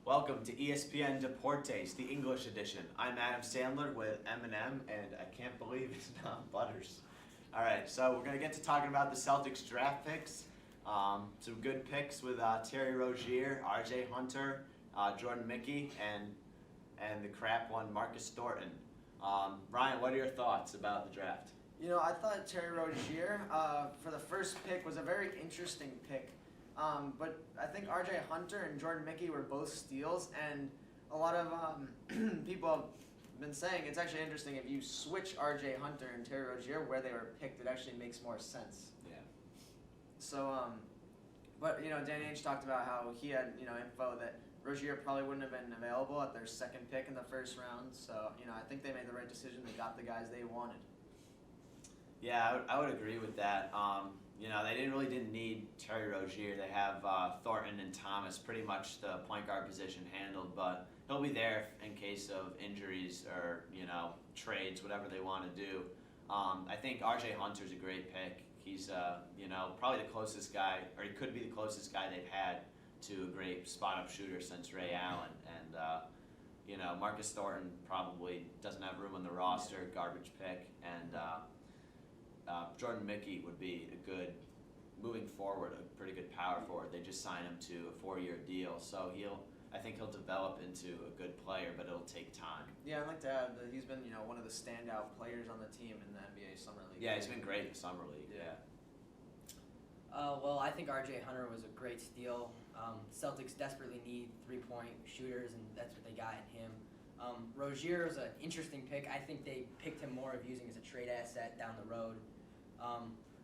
Welcome to ESPN Deportes, the English edition. I'm Adam Sandler with Eminem, and I can't believe it's not Butters. All right, so we're going to get to talking about the Celtics draft picks. Some good picks with Terry Rozier, R.J. Hunter, Jordan Mickey, and the crap one, Marcus Thornton. Ryan, what are your thoughts about the draft? You know, I thought Terry Rozier for the first pick was a very interesting pick. But I think R.J. Hunter and Jordan Mickey were both steals, and a lot of people have been saying it's actually interesting if you switch R.J. Hunter and Terry Rozier where they were picked, it actually makes more sense. Yeah. So, but Danny Ainge talked about how he had info that Rozier probably wouldn't have been available at their second pick in the first round. So I think they made the right decision. They got the guys they wanted. Yeah, I would agree with that. They really didn't need Terry Rozier. They have Thornton and Thomas, pretty much the point guard position handled, but he'll be there in case of injuries or, trades, whatever they want to do. I think R.J. Hunter's a great pick. He's, probably the closest guy, or he could be the closest guy they've had to a great spot-up shooter since Ray Allen. And, Marcus Thornton probably doesn't have room on the roster, garbage pick, and Jordan Mickey would be a good, moving forward, a pretty good power forward. They just signed him to a 4-year deal, so I think he'll develop into a good player, but it'll take time. Yeah, I'd like to add that he's been, one of the standout players on the team in the NBA Summer League. Yeah, he's been great in the Summer League. Yeah. Well, I think R.J. Hunter was a great steal. Celtics desperately need three-point shooters, and that's what they got in him. Rozier is an interesting pick. I think they picked him more of using as a trade asset down the road.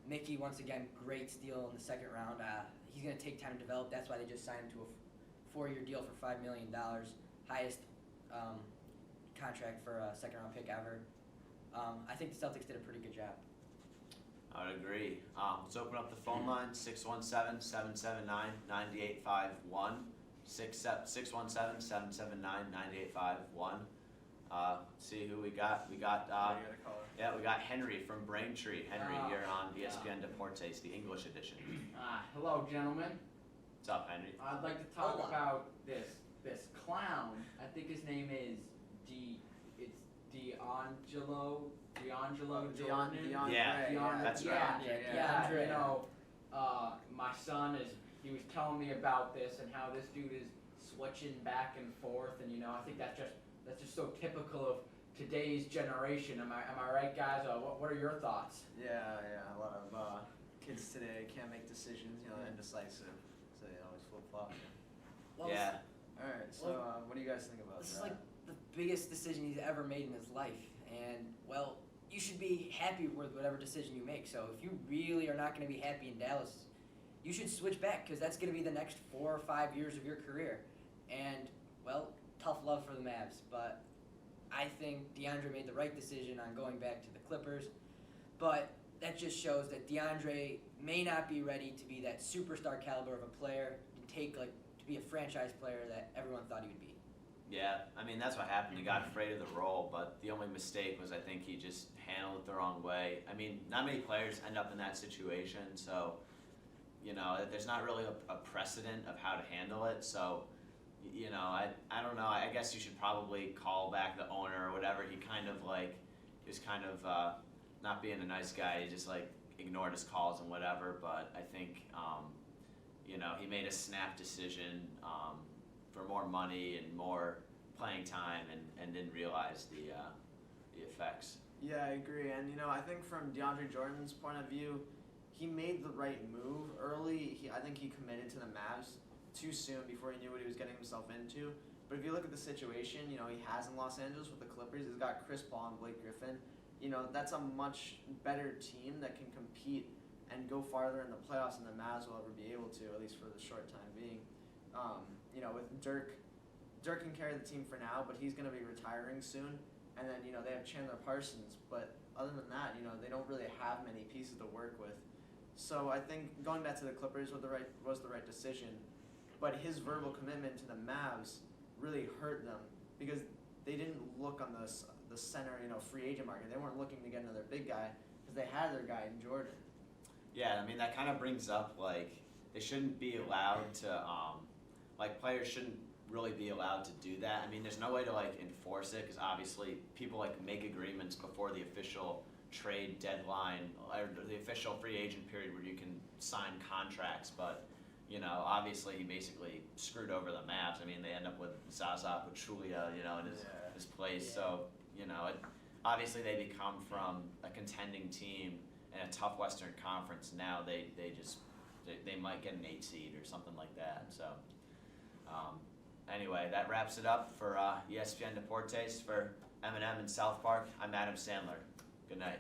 Mickey, once again, great steal in the second round. He's going to take time to develop. That's why they just signed him to a 4-year deal for $5 million, highest contract for a second-round pick ever. I think the Celtics did a pretty good job. I would agree. Let's open up the phone line, 617-779-9851. 617-779-9851. See who we got. We got Henry from Braintree. Henry, you're on ESPN Deportes, the English edition. Hello, gentlemen. What's up, Henry? I'd like to talk about this clown. I think his name is D'Angelo Jordan. Yeah, that's right. My son he was telling me about this and how this dude is switching back and forth, and I think that's just so typical of today's generation. Am I right, guys? What are your thoughts? Yeah. A lot of kids today can't make decisions. They're indecisive, so they always flip flop. Well, Yeah. All right. So, what do you guys think about This that? is like the biggest decision he's ever made in his life, and well, you should be happy with whatever decision you make. So if you really are not going to be happy in Dallas, you should switch back, because that's going to be the next 4 or 5 years of your career. And well, tough love for the Mavs, but I think DeAndre made the right decision on going back to the Clippers. But that just shows that DeAndre may not be ready to be that superstar caliber of a player to be a franchise player that everyone thought he would be. Yeah, I mean, that's what happened. He got afraid of the role, but the only mistake was I think he just handled it the wrong way. I mean, not many players end up in that situation, so, there's not really a precedent of how to handle it. So, I don't know. I guess you should probably call back the owner or whatever. He kind of not being a nice guy. He just ignored his calls and whatever, but I think, he made a snap decision for more money and more playing time and didn't realize the effects. Yeah, I agree. And, I think from DeAndre Jordan's point of view, he made the right move early. I think he committed to the Mavs too soon before he knew what he was getting himself into. But if you look at the situation, he has in Los Angeles with the Clippers. He's got Chris Paul and Blake Griffin. That's a much better team that can compete and go farther in the playoffs than the Mavs will ever be able to, at least for the short time being. With Dirk can carry the team for now, but he's going to be retiring soon. And then, they have Chandler Parsons. But other than that, they don't really have many pieces to work with. So I think going back to the Clippers was the right decision. But his verbal commitment to the Mavs really hurt them because they didn't look on the center, free agent market. They weren't looking to get another big guy because they had their guy in Jordan. Yeah, I mean, that kind of brings up, they shouldn't be allowed to, players shouldn't really be allowed to do that. I mean, there's no way to like enforce it because obviously people like make agreements before the official trade deadline or the official free agent period where you can sign contracts, but you know, obviously he basically screwed over the Mavs. I mean, they end up with Zaza Pachulia, you know, in his place. Yeah. So, you know, obviously they become from a contending team in a tough Western Conference. Now they might get an 8 seed or something like that. So, anyway, that wraps it up for ESPN Deportes for M&M in South Park. I'm Adam Sandler. Good night.